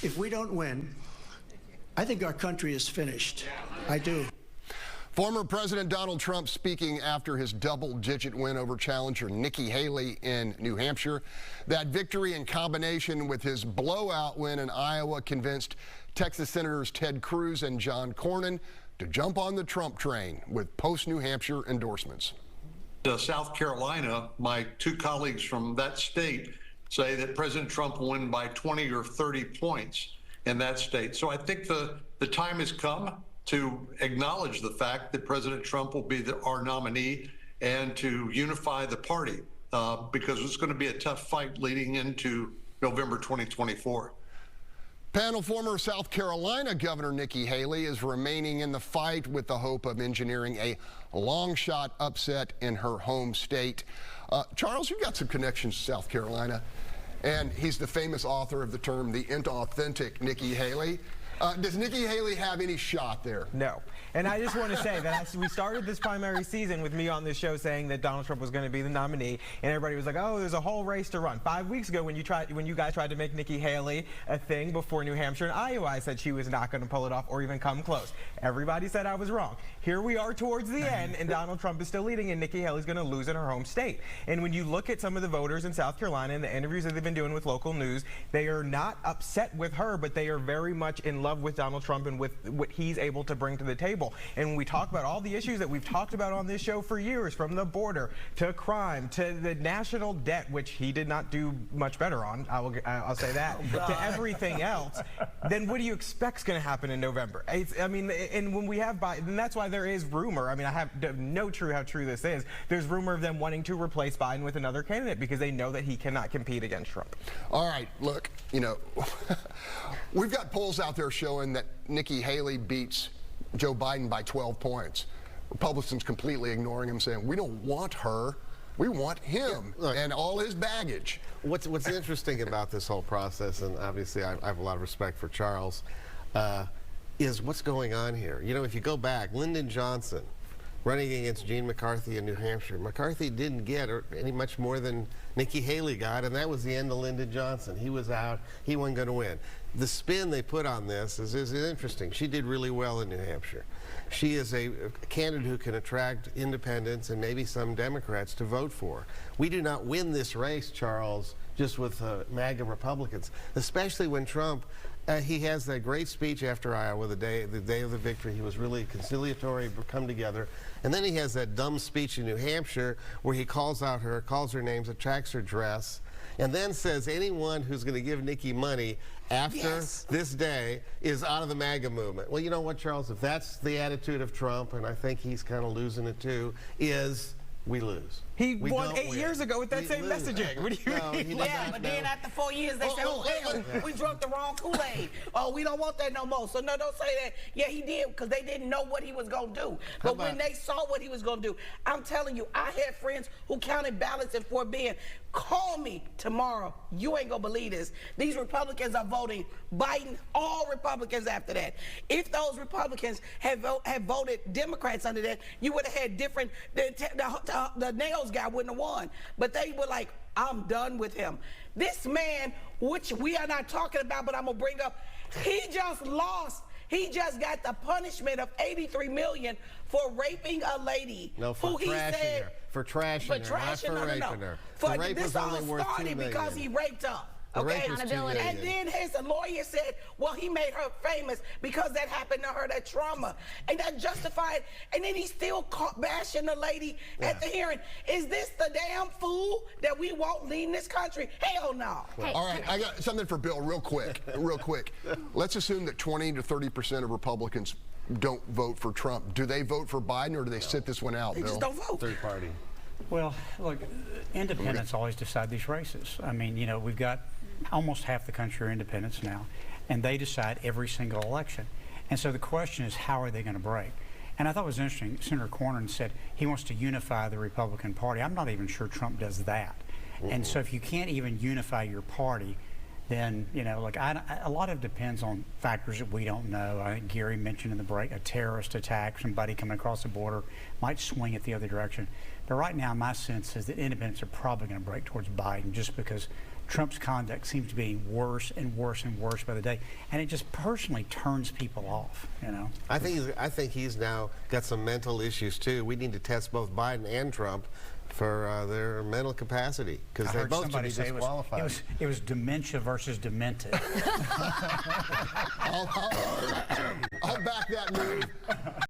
if we don't win, I think our country is finished. I do. Former President Donald Trump speaking after his double-digit win over challenger Nikki Haley in New Hampshire. That victory in combination with his blowout win in Iowa convinced Texas Senators Ted Cruz and Cornyn to jump on the Trump train with post-New Hampshire endorsements. South Carolina, my two colleagues from that state say that President Trump will win by 20 or 30 points in that state. So I think the time has come to acknowledge the fact that President Trump will be our nominee and to unify the party because it's going to be a tough fight leading into November 2024. Panel, former South Carolina Governor Nikki Haley is remaining in the fight with the hope of engineering a long shot upset in her home state. Charles, you've got some connections to South Carolina, and he's the famous author of the term the inauthentic Nikki Haley. Does Nikki Haley have any shot there? No. And I just want to say that we started this primary season with me on this show saying that Donald Trump was going to be the nominee, and everybody was like, oh, there's a whole race to run. 5 weeks ago when you guys tried to make Nikki Haley a thing before New Hampshire and Iowa, I said she was not going to pull it off or even come close. Everybody said I was wrong. Here we are towards the end, and Donald Trump is still leading, and Nikki Haley's going to lose in her home state. And when you look at some of the voters in South Carolina and the interviews that they've been doing with local news, they are not upset with her, but they are very much in love with Donald Trump and with what he's able to bring to the table. And when we talk about all the issues that we've talked about on this show for years, from the border to crime to the national debt, which he did not do much better on, I'll say that, to everything else, then what do you expect's going to happen in November? I mean, and when we have Biden, and that's why there is rumor, I mean, I have no clue how true this is, there's rumor of them wanting to replace Biden with another candidate because they know that he cannot compete against Trump. All right, look, you know, we've got polls out there showing that Nikki Haley beats Joe Biden by 12 points. Republicans completely ignoring him, saying, we don't want her, we want him and all his baggage. What's interesting about this whole process, and obviously I have a lot of respect for Charles, is what's going on here. You know, if you go back, Lyndon Johnson running against Gene McCarthy in New Hampshire, McCarthy didn't get any much more than Nikki Haley got, and that was the end of Lyndon Johnson. He was out, he wasn't going to win. The spin they put on this is interesting. She did really well in New Hampshire. She is a candidate who can attract independents and maybe some Democrats to vote for. We do not win this race, Charles, just with MAGA Republicans, especially when Trump, he has that great speech after Iowa, the day of the victory. He was really conciliatory, come together. And then he has that dumb speech in New Hampshire where he calls her names, attracts her dress, and then says anyone who's going to give Nikki money after this day is out of the MAGA movement. Well, you know what, Charles? If that's the attitude of Trump, and I think he's kind of losing it too, is we lose. He won 8 years ago with that same messaging. What do you mean? Yeah, but then after 4 years, they said, oh, hell, we drunk the wrong Kool-Aid. Oh, we don't want that no more. So, no, don't say that. Yeah, he did, because they didn't know what he was going to do. But when they saw what he was going to do, I'm telling you, I had friends who counted ballots in Fort Bend. Call me tomorrow. You ain't going to believe this. These Republicans are voting Biden, all Republicans after that. If those Republicans had voted Democrats under that, you would have had different, the nails guy wouldn't have won. But they were like, I'm done with him. This man, which we are not talking about, but I'm going to bring up, he just lost. He just got the punishment of $83 million for raping a lady. No, for trashing her. For trashing her, not for raping her. For rape was only worth $2 million. Because he raped her. Okay, and then his lawyer said, well, he made her famous because that happened to her, that trauma, and that justified. And then he's still bashing the lady at the hearing. Is this the damn fool that we won't lead this country? Hell no. Hey, all right, I got something for Bill, real quick. Let's assume that 20 to 30% of Republicans don't vote for Trump. Do they vote for Biden, or do they sit this one out? They just don't vote. Third party. Well, look, independents always decide these races. I mean, you know, we've got almost half the country are independents now, and they decide every single election. And so the question is, how are they going to break? And I thought it was interesting, Senator Cornyn said he wants to unify the Republican Party. I'm not even sure Trump does that. And so if you can't even unify your party, then, you know, like a lot of it depends on factors that we don't know. I think Gary mentioned in the break, a terrorist attack, somebody coming across the border might swing it the other direction. But right now, my sense is that independents are probably going to break towards Biden just because Trump's conduct seems to be worse and worse and worse by the day, and it just personally turns people off. You know. I think he's now got some mental issues too. We need to test both Biden and Trump for their mental capacity, because they both should be disqualified. It was dementia versus demented. I'll back that move.